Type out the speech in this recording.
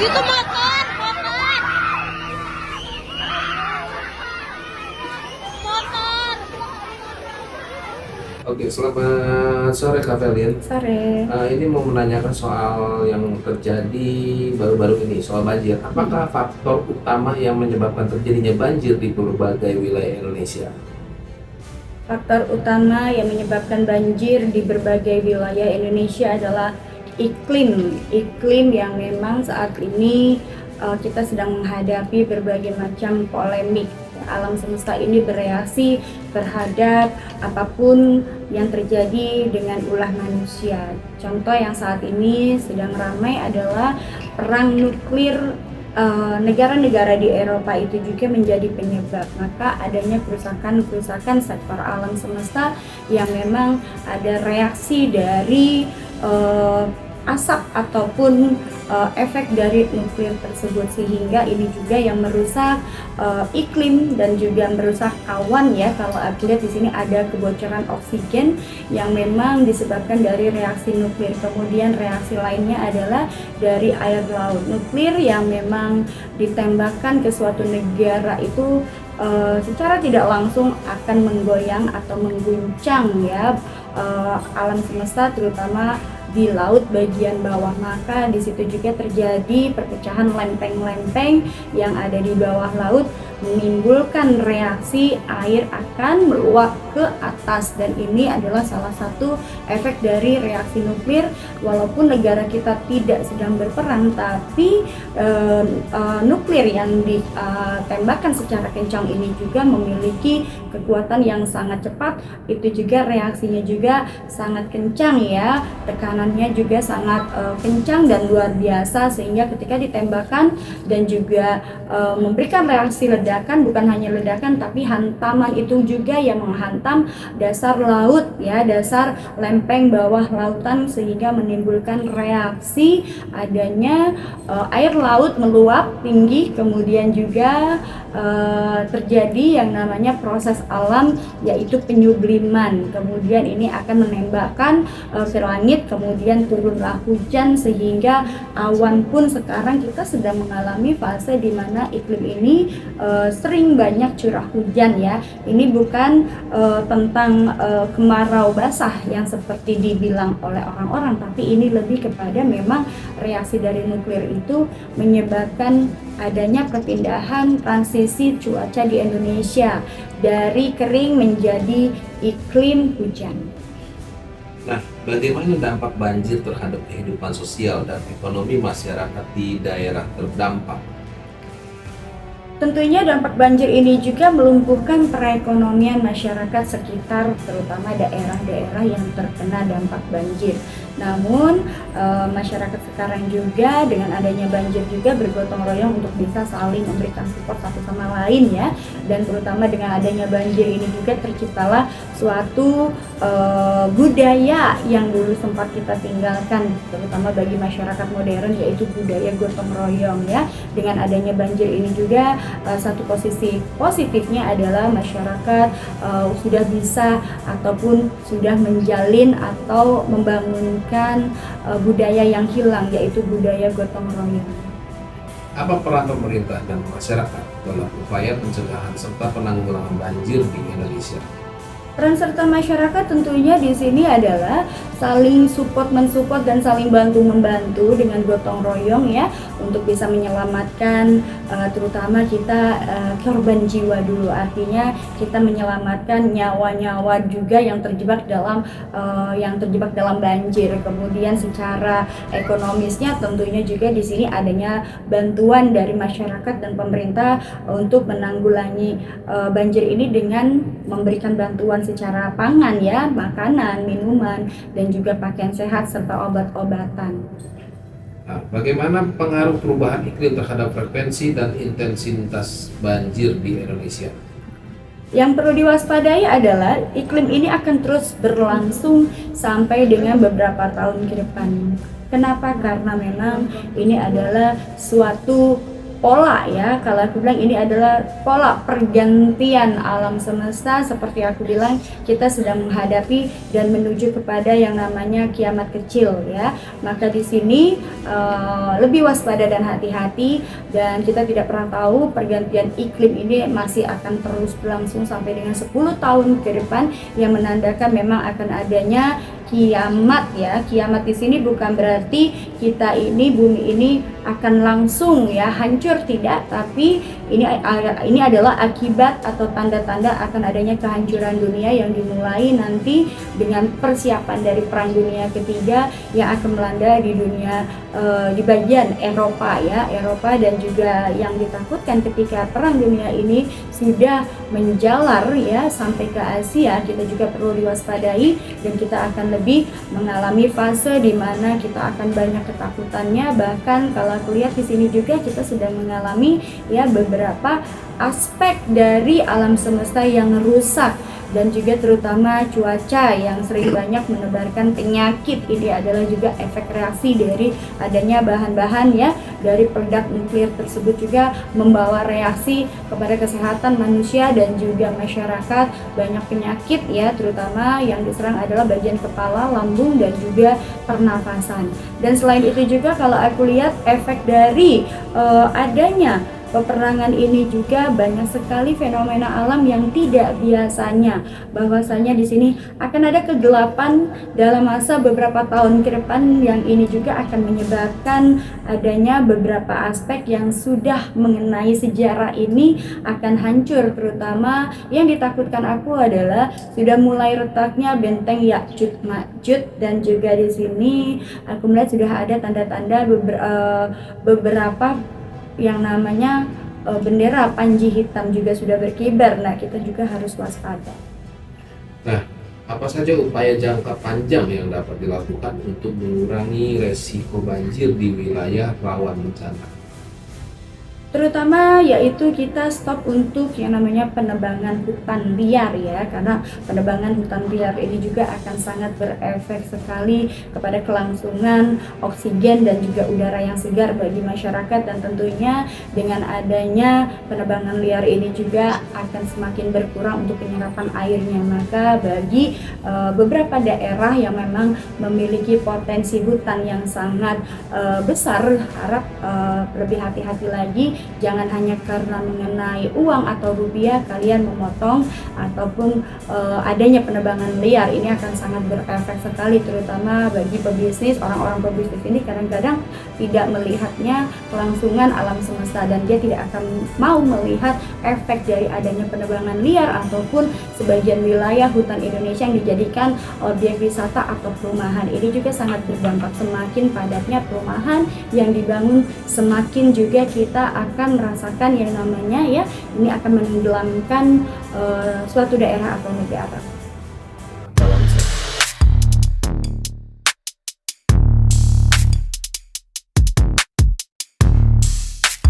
Itu motor, motor. Oke, selamat sore Kak Felin. Sore. Ini mau menanyakan soal yang terjadi baru-baru ini, soal banjir. Apakah faktor utama yang menyebabkan terjadinya banjir di berbagai wilayah Indonesia? Faktor utama yang menyebabkan banjir di berbagai wilayah Indonesia adalah iklim. Iklim yang memang saat ini kita sedang menghadapi berbagai macam polemik. Alam semesta ini bereaksi terhadap apapun yang terjadi dengan ulah manusia. Contoh yang saat ini sedang ramai adalah perang nuklir. Negara-negara di Eropa itu juga menjadi penyebab, maka adanya kerusakan sektor alam semesta yang memang ada reaksi dari asap ataupun efek dari nuklir tersebut, sehingga ini juga yang merusak iklim dan juga merusak awan ya. Kalau aku lihat di sini ada kebocoran oksigen yang memang disebabkan dari reaksi nuklir. Kemudian reaksi lainnya adalah dari air laut. Nuklir yang memang ditembakkan ke suatu negara itu secara tidak langsung akan menggoyang atau mengguncang ya alam semesta, terutama di laut bagian bawah. Maka di situ juga terjadi perpecahan lempeng-lempeng yang ada di bawah laut, menimbulkan reaksi air akan meluap ke atas, dan ini adalah salah satu efek dari reaksi nuklir. Walaupun negara kita tidak sedang berperang, tapi nuklir yang ditembakkan secara kencang ini juga memiliki kekuatan yang sangat cepat. Itu juga reaksinya juga sangat kencang ya, tekanannya juga sangat kencang dan luar biasa, sehingga ketika ditembakkan dan juga memberikan reaksi ledakan, bukan hanya ledakan tapi hantaman itu juga yang menghantam dasar laut ya, dasar lempeng bawah lautan, sehingga menimbulkan reaksi adanya air laut meluap tinggi. Kemudian juga terjadi yang namanya proses alam, yaitu penyubliman. Kemudian ini akan menembakkan ke langit, kemudian turunlah hujan, sehingga awan pun sekarang kita sedang mengalami fase di mana iklim ini sering banyak curah hujan ya. Ini bukan tentang kemarau basah yang seperti dibilang oleh orang-orang, tapi ini lebih kepada memang reaksi dari nuklir itu menyebabkan adanya perpindahan transisi cuaca di Indonesia dari kering menjadi iklim hujan. Nah, bagaimana dampak banjir terhadap kehidupan sosial dan ekonomi masyarakat di daerah terdampak? Tentunya dampak banjir ini juga melumpuhkan perekonomian masyarakat sekitar, terutama daerah-daerah yang terkena dampak banjir. Namun masyarakat sekarang juga dengan adanya banjir juga bergotong royong untuk bisa saling memberikan support satu sama lain ya. Dan terutama dengan adanya banjir ini juga terciptalah suatu budaya yang dulu sempat kita tinggalkan, terutama bagi masyarakat modern, yaitu budaya gotong royong ya. Dengan adanya banjir ini juga satu posisi positifnya adalah masyarakat sudah bisa ataupun sudah menjalin atau membangunkan budaya yang hilang, yaitu budaya gotong royong. Apa peran pemerintah dan masyarakat dalam upaya pencegahan serta penanggulangan banjir di Indonesia? Peran serta masyarakat tentunya di sini adalah saling mensupport dan saling bantu-membantu dengan gotong royong ya, untuk bisa menyelamatkan terutama kita korban jiwa dulu, artinya kita menyelamatkan nyawa-nyawa juga yang terjebak dalam banjir. Kemudian secara ekonomisnya tentunya juga di sini adanya bantuan dari masyarakat dan pemerintah untuk menanggulangi banjir ini dengan memberikan bantuan secara pangan ya, makanan, minuman, dan juga pakaian sehat serta obat-obatan. Nah, bagaimana pengaruh perubahan iklim terhadap frekuensi dan intensitas banjir di Indonesia? Yang perlu diwaspadai adalah iklim ini akan terus berlangsung sampai dengan beberapa tahun ke depan. Kenapa? Karena memang ini adalah suatu pola ya, kalau aku bilang ini adalah pola pergantian alam semesta. Seperti aku bilang, kita sedang menghadapi dan menuju kepada yang namanya kiamat kecil ya. Maka di sini lebih waspada dan hati-hati, dan kita tidak pernah tahu pergantian iklim ini masih akan terus berlangsung sampai dengan 10 tahun ke depan, yang menandakan memang akan adanya kiamat ya. Kiamat di sini bukan berarti kita ini, bumi ini akan langsung ya hancur, tidak, tapi ini adalah akibat atau tanda-tanda akan adanya kehancuran dunia yang dimulai nanti dengan persiapan dari Perang Dunia Ketiga yang akan melanda di dunia, di bagian Eropa ya, Eropa, dan juga yang ditakutkan ketika Perang Dunia ini sudah menjalar ya sampai ke Asia, kita juga perlu diwaspadai, dan kita akan lebih mengalami fase di mana kita akan banyak ketakutannya. Bahkan kalau aku lihat di sini juga kita sedang mengalami ya beberapa aspek dari alam semesta yang rusak, dan juga terutama cuaca yang sering banyak menebarkan penyakit. Ini adalah juga efek reaksi dari adanya bahan-bahan ya dari peledak nuklir tersebut, juga membawa reaksi kepada kesehatan manusia dan juga masyarakat. Banyak penyakit ya, terutama yang diserang adalah bagian kepala, lambung, dan juga pernafasan. Dan selain itu juga kalau aku lihat efek dari adanya peperangan ini juga banyak sekali fenomena alam yang tidak biasanya. Bahwasanya di sini akan ada kegelapan dalam masa beberapa tahun ke depan, yang ini juga akan menyebabkan adanya beberapa aspek yang sudah mengenai sejarah ini akan hancur. Terutama yang ditakutkan aku adalah sudah mulai retaknya benteng Ya'juj Ma'juj, dan juga di sini aku melihat sudah ada tanda-tanda beberapa yang namanya bendera Panji hitam juga sudah berkibar. Nah, kita juga harus waspada. Nah, apa saja upaya jangka panjang yang dapat dilakukan untuk mengurangi resiko banjir di wilayah rawan bencana? Terutama yaitu kita stop untuk yang namanya penebangan hutan liar ya, karena penebangan hutan liar ini juga akan sangat berefek sekali kepada kelangsungan oksigen dan juga udara yang segar bagi masyarakat. Dan tentunya dengan adanya penebangan liar ini juga akan semakin berkurang untuk penyerapan airnya. Maka bagi beberapa daerah yang memang memiliki potensi hutan yang sangat besar, harap lebih hati-hati lagi. Jangan hanya karena mengenai uang atau rupiah kalian memotong ataupun adanya penebangan liar. Ini akan sangat berefek sekali, terutama bagi pebisnis. Orang-orang pebisnis ini kadang-kadang tidak melihatnya kelangsungan alam semesta, dan dia tidak akan mau melihat efek dari adanya penebangan liar ataupun sebagian wilayah hutan Indonesia yang dijadikan objek wisata atau perumahan. Ini juga sangat berdampak. Semakin padatnya perumahan yang dibangun, semakin juga kita akan merasakan yang namanya ya, ini akan menenggelamkan suatu daerah atau negara.